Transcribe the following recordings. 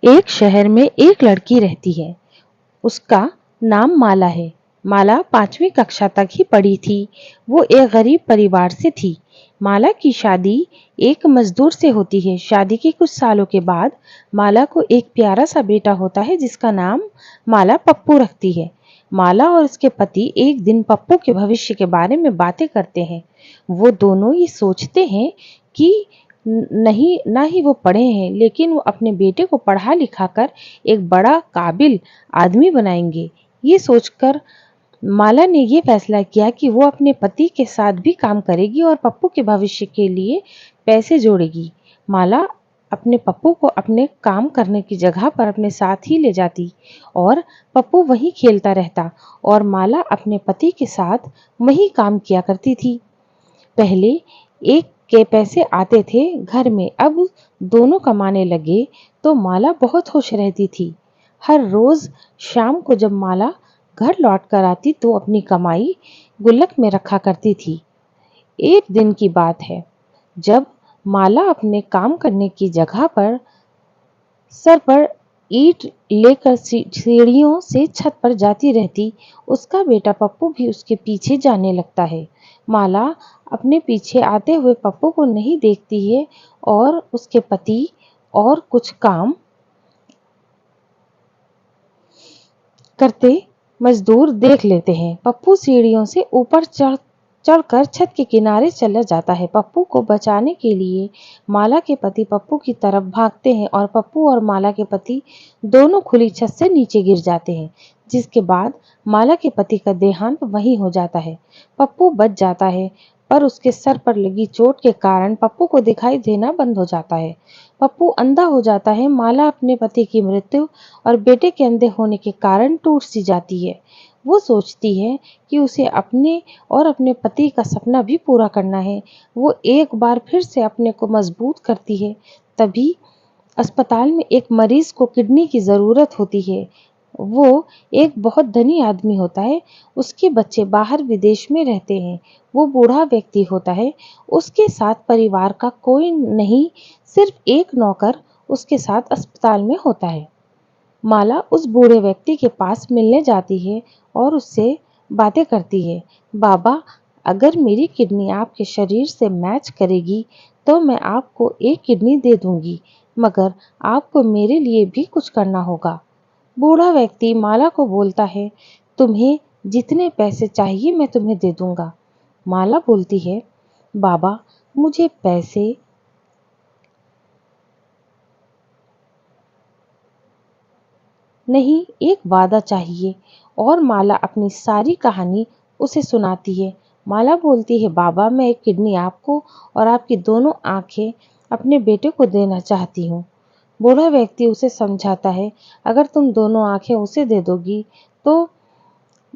एक शहर में एक लड़की रहती है। उसका नाम माला है। माला 5वीं कक्षा तक ही पढ़ी थी। वो एक गरीब परिवार से थी। माला की शादी एक मजदूर से होती है। शादी के कुछ सालों के बाद माला को एक प्यारा सा बेटा होता है जिसका नाम माला पप्पू रखती है। माला और उसके पति एक दिन पप्पू के भविष्य के बारे में बातें करते हैं। वो दोनों ये सोचते हैं कि नहीं ना ही वो पढ़े हैं, लेकिन वो अपने बेटे को पढ़ा लिखा कर एक बड़ा काबिल आदमी बनाएंगे। ये सोचकर माला ने ये फैसला किया कि वो अपने पति के साथ भी काम करेगी और पप्पू के भविष्य के लिए पैसे जोड़ेगी। माला अपने पप्पू को अपने काम करने की जगह पर अपने साथ ही ले जाती और पप्पू वहीं खेलता रहता और माला अपने पति के साथ वहीं काम किया करती थी। पहले एक के पैसे आते थे घर में, अब दोनों कमाने लगे तो माला बहुत खुश रहती थी। हर रोज शाम को जब माला घर लौट कर आती तो अपनी कमाई गुल्लक में रखा करती थी। एक दिन की बात है, जब माला अपने काम करने की जगह पर सर पर ईंट लेकर सीढ़ियों से छत पर जाती रहती, उसका बेटा पप्पू भी उसके पीछे जाने लगता है। माला अपने पीछे आते हुए पप्पू को नहीं देखती है और उसके पति और कुछ काम करते मजदूर देख लेते हैं। पप्पू सीढ़ियों से ऊपर चढ़कर छत के किनारे चला जाता है। पप्पू को बचाने के लिए माला के पति पप्पू की तरफ भागते हैं और पप्पू और माला के पति दोनों खुली छत से नीचे गिर जाते हैं, जिसके बाद माला के पति का देहांत वहीं हो जाता है। पप्पू बच जाता है, पर उसके सर पर लगी चोट के कारण पप्पू को दिखाई देना बंद हो जाता है। पप्पू अंधा हो जाता है। माला अपने पति की मृत्यु और बेटे के अंधे होने के कारण टूट सी जाती है। वो सोचती है कि उसे अपने और अपने पति का सपना भी पूरा करना है। वो एक बार फिर से अपने को मजबूत करती है। तभी अस्पताल में एक मरीज को किडनी की जरूरत होती है। वो एक बहुत धनी आदमी होता है। उसके बच्चे बाहर विदेश में रहते हैं। वो बूढ़ा व्यक्ति होता है। उसके साथ परिवार का कोई नहीं, सिर्फ एक नौकर उसके साथ अस्पताल में होता है। माला उस बूढ़े व्यक्ति के पास मिलने जाती है और उससे बातें करती है। बाबा, अगर मेरी किडनी आपके शरीर से मैच करेगी तो मैं आपको एक किडनी दे दूंगी, मगर आपको मेरे लिए भी कुछ करना होगा। बूढ़ा व्यक्ति माला को बोलता है, तुम्हें जितने पैसे चाहिए मैं तुम्हें दे दूंगा। माला बोलती है, बाबा, मुझे पैसे नहीं, एक वादा चाहिए। और माला अपनी सारी कहानी उसे सुनाती है। माला बोलती है, बाबा, मैं एक किडनी आपको और आपकी दोनों आंखें अपने बेटे को देना चाहती हूँ। बूढ़ा व्यक्ति उसे समझाता है, अगर तुम दोनों आंखें उसे दे दोगी तो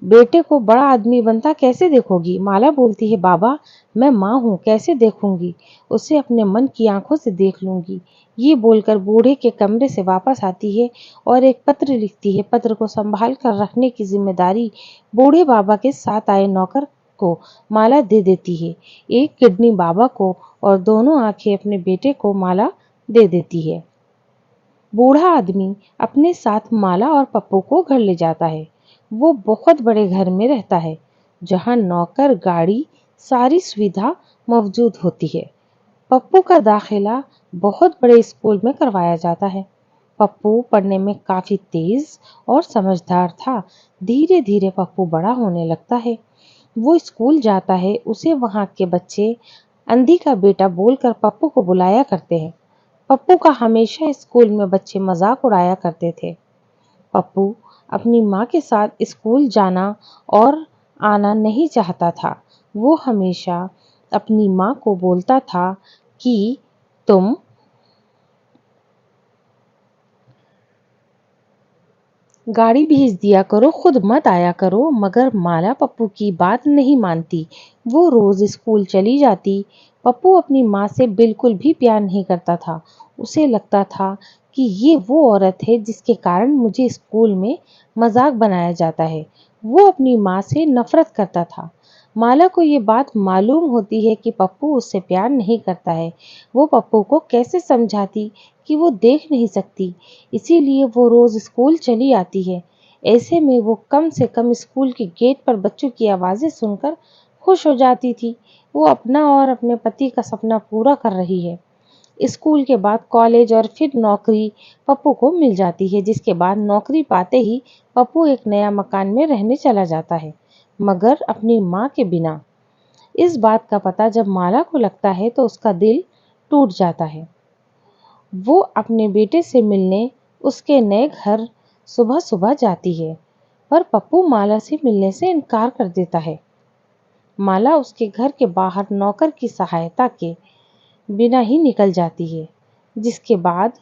बेटे को बड़ा आदमी बनता कैसे देखोगी? माला बोलती है, बाबा, मैं माँ हूँ, कैसे देखूंगी? उसे अपने मन की आंखों से देख लूंगी। ये बोलकर बूढ़े के कमरे से वापस आती है और एक पत्र लिखती है। पत्र को संभाल कर रखने की जिम्मेदारी बूढ़े बाबा के साथ आए नौकर को माला दे देती है। एक किडनी बाबा को और दोनों आंखें अपने बेटे को माला दे देती है। बूढ़ा आदमी अपने साथ माला और पप्पू को घर ले जाता है। वो बहुत बड़े घर में रहता है, जहाँ नौकर, गाड़ी, सारी सुविधा मौजूद होती है। पप्पू का दाखिला बहुत बड़े स्कूल में करवाया जाता है। पप्पू पढ़ने में काफी तेज और समझदार था। धीरे धीरे पप्पू बड़ा होने लगता है। वो स्कूल जाता है। उसे वहाँ के बच्चे अंधी का बेटा बोलकर पप्पू को बुलाया करते हैं। पप्पू का हमेशा स्कूल में बच्चे मजाक उड़ाया करते थे। पप्पू अपनी माँ के साथ स्कूल जाना और आना नहीं चाहता था। वो हमेशा अपनी माँ को बोलता था कि तुम गाड़ी भेज दिया करो, खुद मत आया करो। मगर माला पप्पू की बात नहीं मानती। वो रोज स्कूल चली जाती। पप्पू अपनी माँ से बिल्कुल भी प्यार नहीं करता था। उसे लगता था कि ये वो औरत है जिसके कारण मुझे स्कूल में मजाक बनाया जाता है। वो अपनी माँ से नफरत करता था। माला को ये बात मालूम होती है कि पप्पू उससे प्यार नहीं करता है। वो पप्पू को कैसे समझाती कि वो देख नहीं सकती, इसीलिए वो रोज स्कूल चली आती है। ऐसे में वो कम से कम स्कूल के गेट पर बच्चों की आवाजें सुनकर खुश हो जाती थी। वो अपना और अपने पति का सपना पूरा कर रही है। स्कूल के बाद कॉलेज और फिर नौकरी पप्पू को मिल जाती है, जिसके बाद नौकरी पाते ही पप्पू एक नया मकान में रहने चला जाता है, मगर अपनी माँ के बिना। इस बात का पता जब माला को लगता है तो उसका दिल टूट जाता है। वो अपने बेटे से मिलने उसके नए घर सुबह सुबह जाती है, पर पप्पू माला से मिलने से इनकार कर देता है। माला उसके घर के बाहर नौकर की सहायता के बिना ही निकल जाती है, जिसके बाद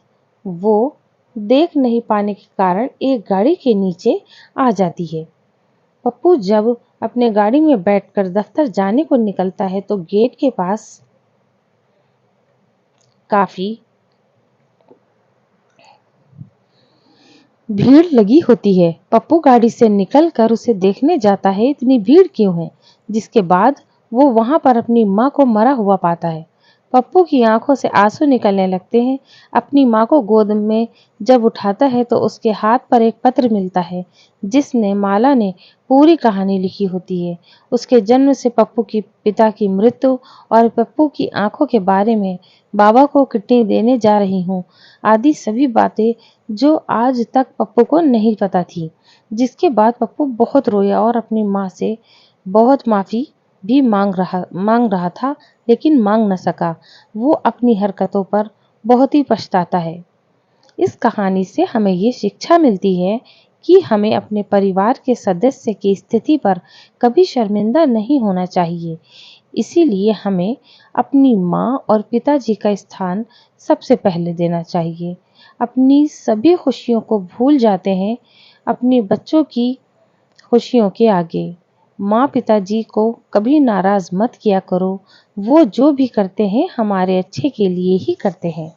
वो देख नहीं पाने के कारण एक गाड़ी के नीचे आ जाती है। पप्पू जब अपने गाड़ी में बैठकर दफ्तर जाने को निकलता है तो गेट के पास काफी भीड़ लगी होती है। पप्पू गाड़ी से निकलकर उसे देखने जाता है, इतनी भीड़ क्यों है, जिसके बाद वो वहां पर अपनी माँ को मरा हुआ पाता है। पप्पू की आंखों से आंसू निकलने लगते हैं। अपनी माँ को गोद में जब उठाता है तो उसके हाथ पर एक पत्र मिलता है, जिसने माला ने पूरी कहानी लिखी होती है। उसके जन्म से पप्पू की पिता की मृत्यु और पप्पू की आंखों के बारे में, बाबा को किडनी देने जा रही हूँ आदि सभी बातें जो आज तक पप्पू को नहीं पता थी। जिसके बाद पप्पू बहुत रोया और अपनी माँ से बहुत माफी भी मांग रहा था, लेकिन मांग न सका। वो अपनी हरकतों पर बहुत ही पछताता है। इस कहानी से हमें ये शिक्षा मिलती है कि हमें अपने परिवार के सदस्य की स्थिति पर कभी शर्मिंदा नहीं होना चाहिए। इसीलिए हमें अपनी माँ और पिताजी का स्थान सबसे पहले देना चाहिए। अपनी सभी खुशियों को भूल जाते हैं अपने बच्चों की खुशियों के आगे। माँ पिताजी को कभी नाराज मत किया करो, वो जो भी करते हैं हमारे अच्छे के लिए ही करते हैं।